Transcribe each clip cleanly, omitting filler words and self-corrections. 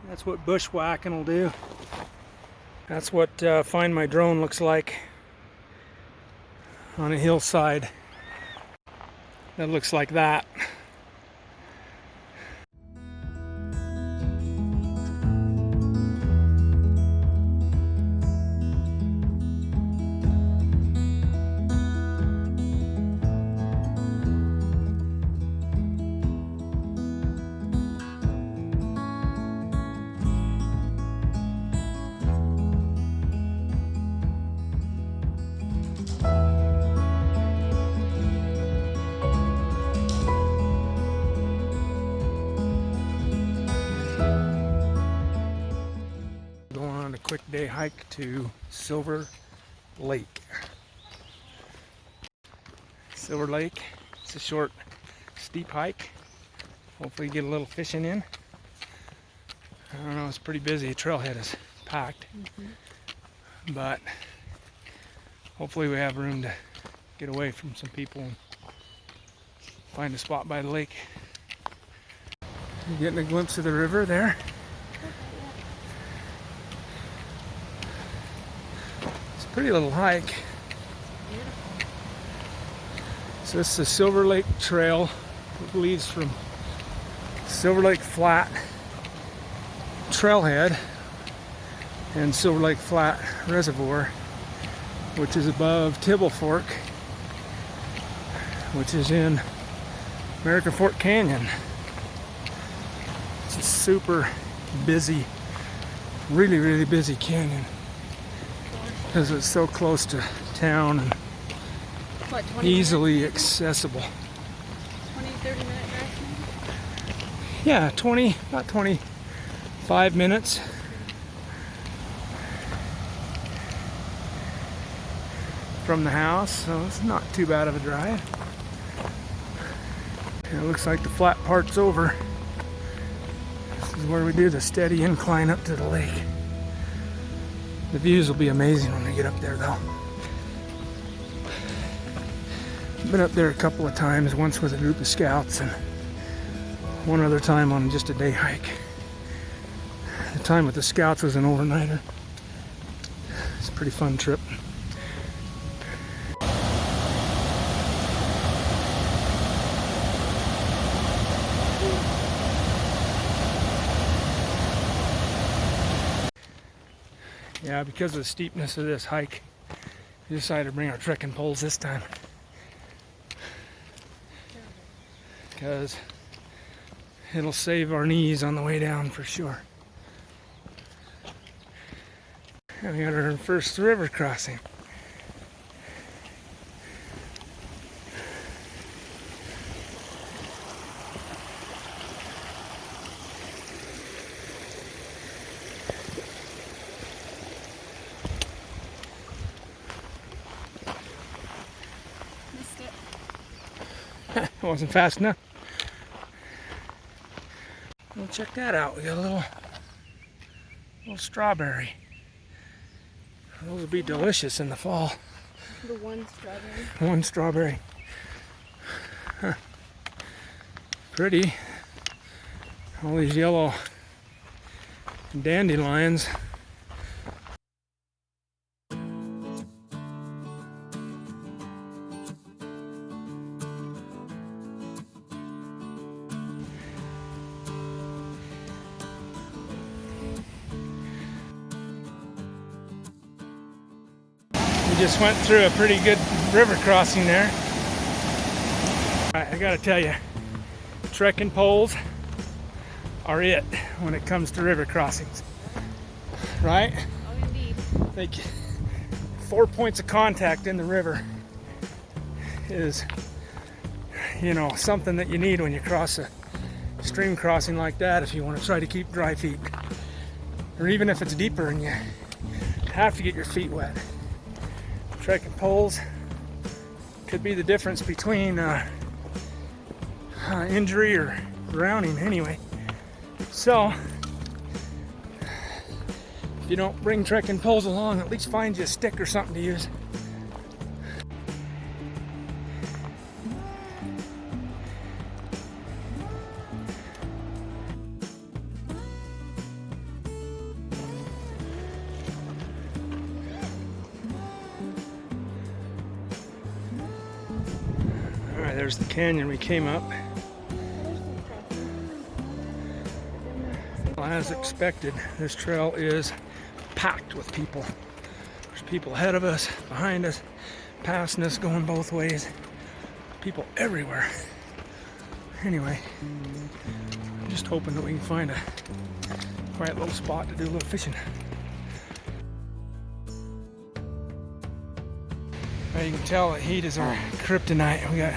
That's what bushwhacking will do. That's what Find My Drone looks like on a hillside. That looks like that. Quick day hike to Silver Lake. Silver Lake, it's a short, steep hike. Hopefully get a little fishing in. I don't know, it's pretty busy. The trailhead is packed. But hopefully we have room to get away from some people and find a spot by the lake. You're getting a glimpse of the river there. Pretty little hike. So this is the Silver Lake Trail. It leads from Silver Lake Flat Trailhead and Silver Lake Flat Reservoir, which is above Tibble Fork, which is in American Fork Canyon. It's a super busy, really busy canyon, because it's so close to town and easily accessible. 20-30 minute drive? Yeah, about 25 minutes. From the house, so it's not too bad of a drive. And it looks like the flat part's over. This is where we do the steady incline up to the lake. The views will be amazing when we get up there, though. I've been up there a couple of times, once with a group of scouts and one other time on just a day hike. The time with the scouts was an overnighter. It's a pretty fun trip. Yeah, because of the steepness of this hike, we decided to bring our trekking poles this time. Because it'll save our knees on the way down for sure. And we got our first river crossing. It wasn't fast enough. Well, check that out. We got a little strawberry. Those will be delicious in the fall. The one strawberry. One strawberry. Huh. Pretty. All these yellow dandelions. We just went through a pretty good river crossing there. I gotta tell you, trekking poles are it when it comes to river crossings, right? Oh, indeed. Like 4 points of contact in the river is, you know, something that you need when you cross a stream crossing like that if you want to try to keep dry feet, or even if it's deeper and you have to get your feet wet. Trekking poles could be the difference between injury or drowning anyway. So if you don't bring trekking poles along, at least find you a stick or something to use. there's the canyon we came up. Well, as expected, this trail is packed with people. There's people ahead of us, behind us, passing us, going both ways. People everywhere. Anyway, I'm just hoping that we can find a quiet little spot to do a little fishing. Well, you can tell the heat is our kryptonite. We got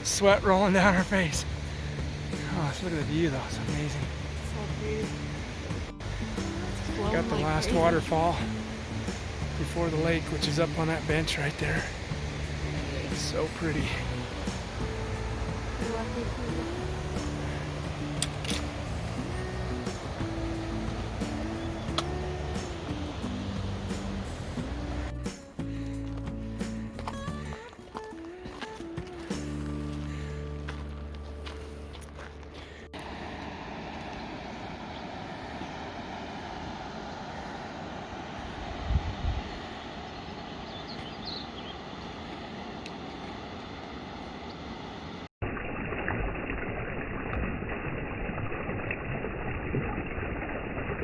sweat rolling down our face. Oh, let's look at the view though, it's amazing. Got the last waterfall before the lake, which is up on that bench right there. It's so pretty.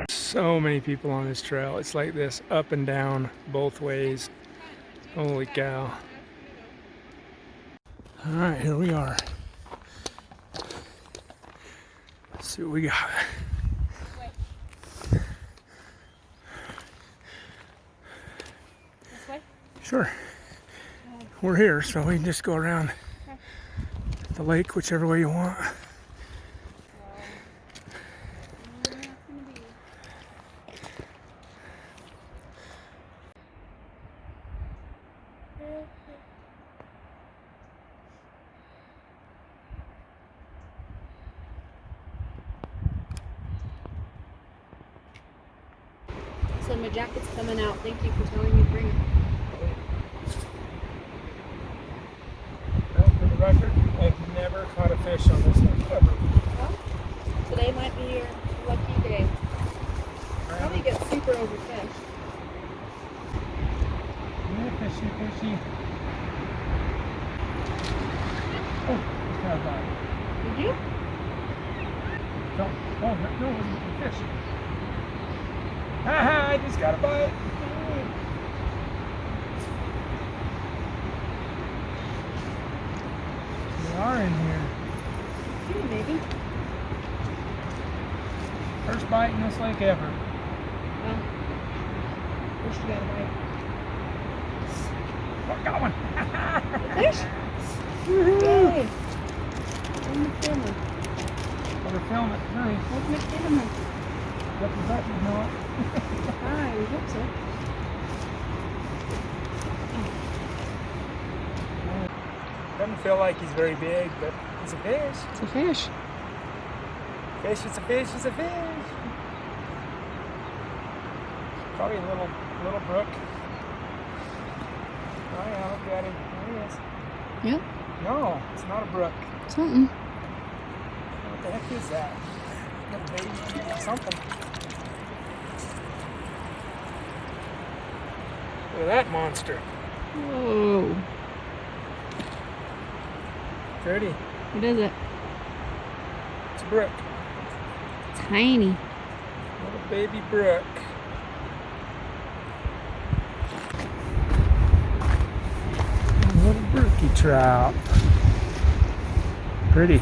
So many people on this trail. It's like this, up and down, both ways. Holy cow. All right, here we are. Let's see what we got. This way? Sure. We're here, so we can just go around the lake whichever way you want. So my jacket's coming out. Thank you for telling me to bring it. Well, for the record, I've never caught a fish on this one ever. Well, today might be your lucky day. Probably get super overfished. Fishy, fishy. Oh, just got a bite. Did you? Oh, no, it wasn't a fish. Haha, I just got a bite. They are in here. Yeah, maybe. First bite in this lake ever. Well, first you got a bite. Oh, got one. Fish? Yay! On the camera. Oh, we're filming. Nice. Open the camera. Got the button now. Hi, we hope so. Doesn't feel like he's very big, but he's a fish. It's a fish. Fish, it's a fish, it's a fish. Probably a little brook. Oh yeah, look at him. There he is. Yep. No, it's not a brook. Something. What the heck is that? A baby or something. Look at that monster. Whoa. Pretty. What is it? It's a brook. Tiny. Little baby brook. Little brookie trout. Pretty.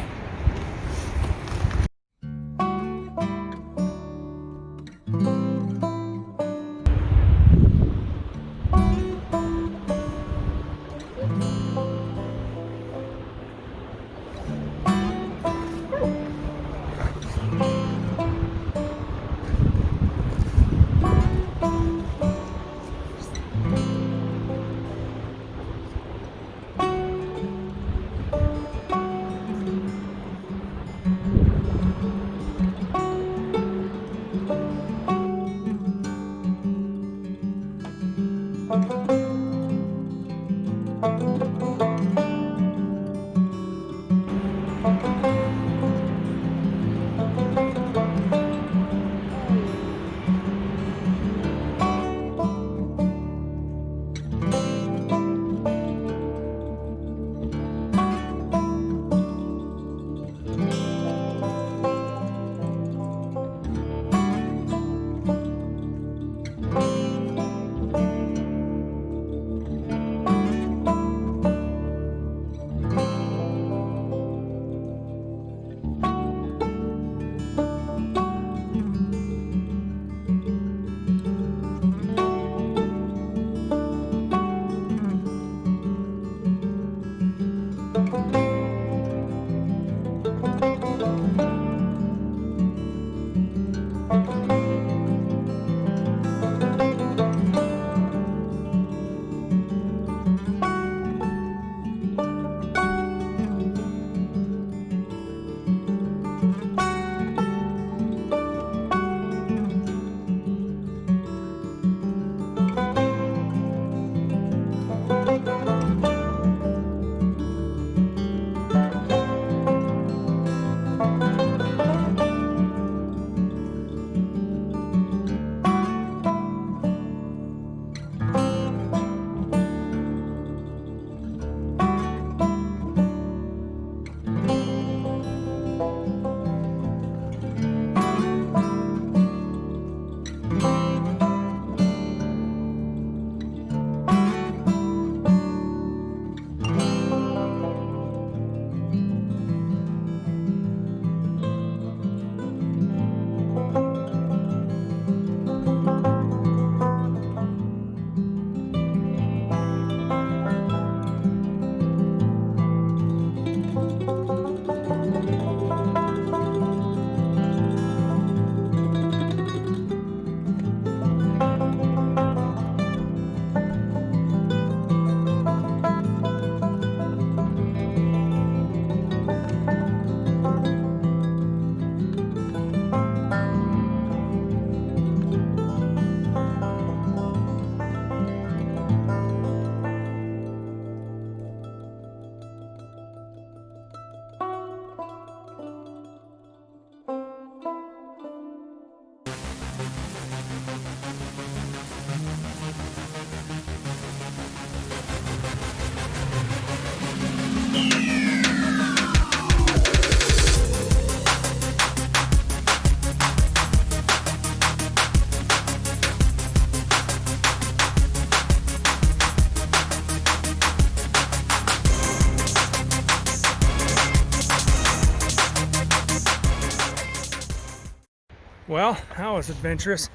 Well, that was adventurous.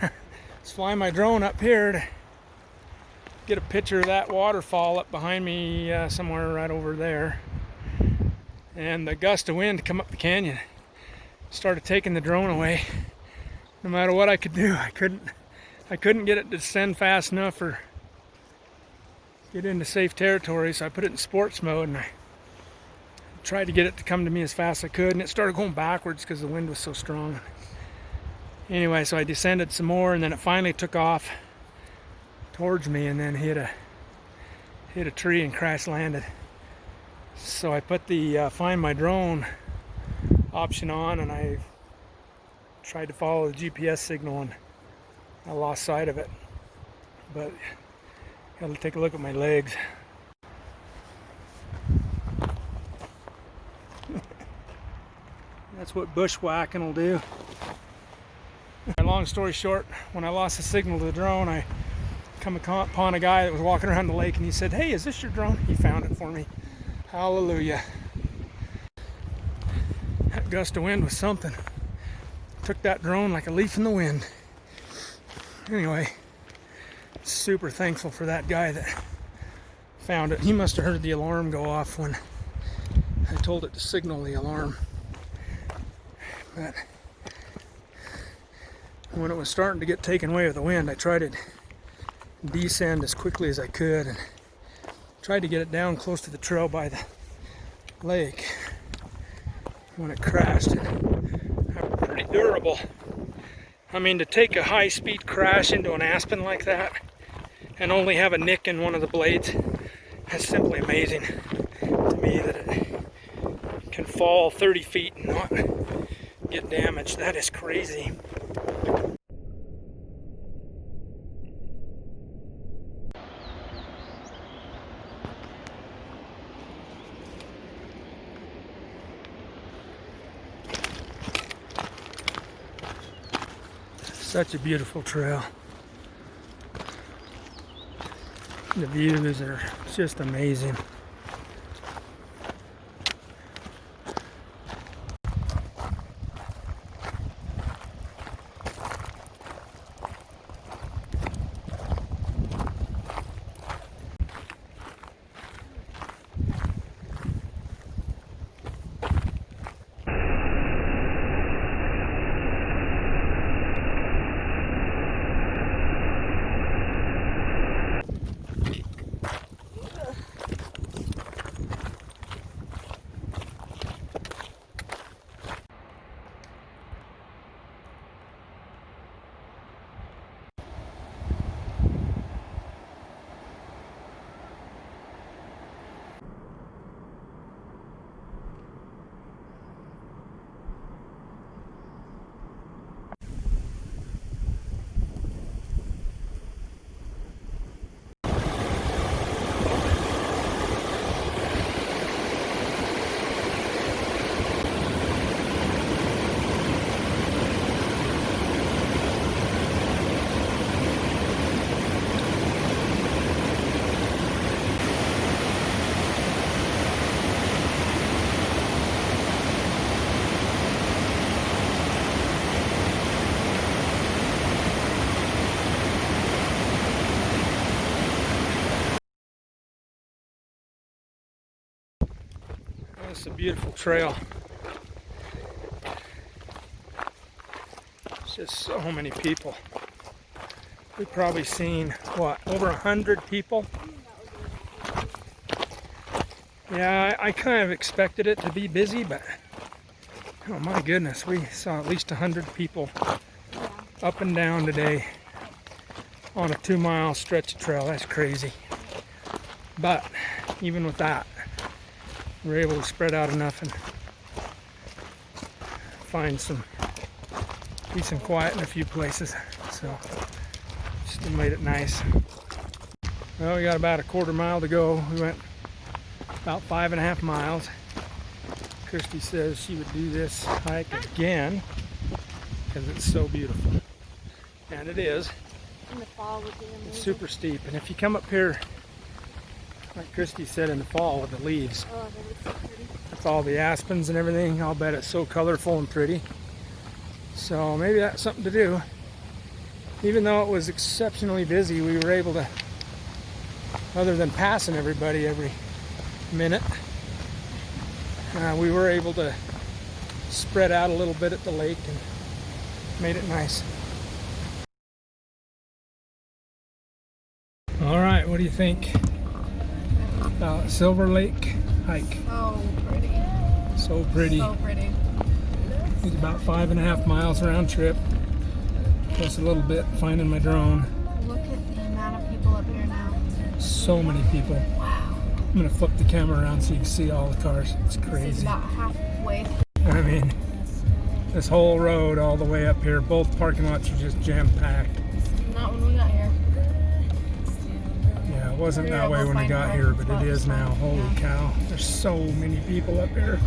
Let's fly my drone up here to get a picture of that waterfall up behind me, somewhere right over there. And the gust of wind come up the canyon started taking the drone away. No matter what I could do, I couldn't get it to descend fast enough or get into safe territory, so I put it in sports mode and I tried to get it to come to me as fast as I could, and it started going backwards because the wind was so strong. Anyway, so I descended some more, and then it finally took off towards me and then hit a tree and crash landed. So I put the find my drone option on, and I tried to follow the GPS signal, and I lost sight of it. But got to take a look at my legs. That's what bushwhacking will do. Long story short, when I lost the signal to the drone, I come upon a guy that was walking around the lake, and he said, "Hey, is this your drone?" He found it for me. Hallelujah. That gust of wind was something. Took that drone like a leaf in the wind. Anyway, super thankful for that guy that found it. He must have heard the alarm go off when I told it to signal the alarm. But when it was starting to get taken away with the wind, I tried to descend as quickly as I could and tried to get it down close to the trail by the lake. When it crashed, it pretty durable. I mean, to take a high-speed crash into an aspen like that and only have a nick in one of the blades, that's simply amazing to me, that it can fall 30 feet and not get damaged. That is crazy. Such a beautiful trail. The views are just amazing. It's a beautiful trail. It's just so many people. We've probably seen, what, over 100 people? Yeah, I kind of expected it to be busy, but oh my goodness, we saw at least 100 people up and down today on a 2-mile stretch of trail. That's crazy. But even with that, we're able to spread out enough and find some peace and quiet in a few places. So just made it nice. Well, we got about a 1/4 mile to go. We went about 5.5 miles. Christy says she would do this hike again because it's so beautiful. And it is. In the fall would be amazing. It's super steep. And if you come up here, like Christy said, in the fall with the leaves, Oh, that looks so pretty. with all the aspens and everything, I'll bet it's so colorful and pretty. So maybe that's something to do. Even though it was exceptionally busy, we were able to, other than passing everybody every minute, we were able to spread out a little bit at the lake and made it nice. All right, what do you think about Silver Lake hike? So pretty. So pretty. So pretty. It's about 5.5 miles round trip, plus a little bit finding my drone. Look at the amount of people up here now. So many people. Wow. I'm gonna flip the camera around so you can see all the cars. It's This is crazy. about halfway. I mean, this whole road all the way up here, both parking lots are just jam-packed. Not when we got here. Yeah, it wasn't We were that way able to when I find got parking here, but it spots is now. fine. Holy Yeah. cow, there's so many people up here.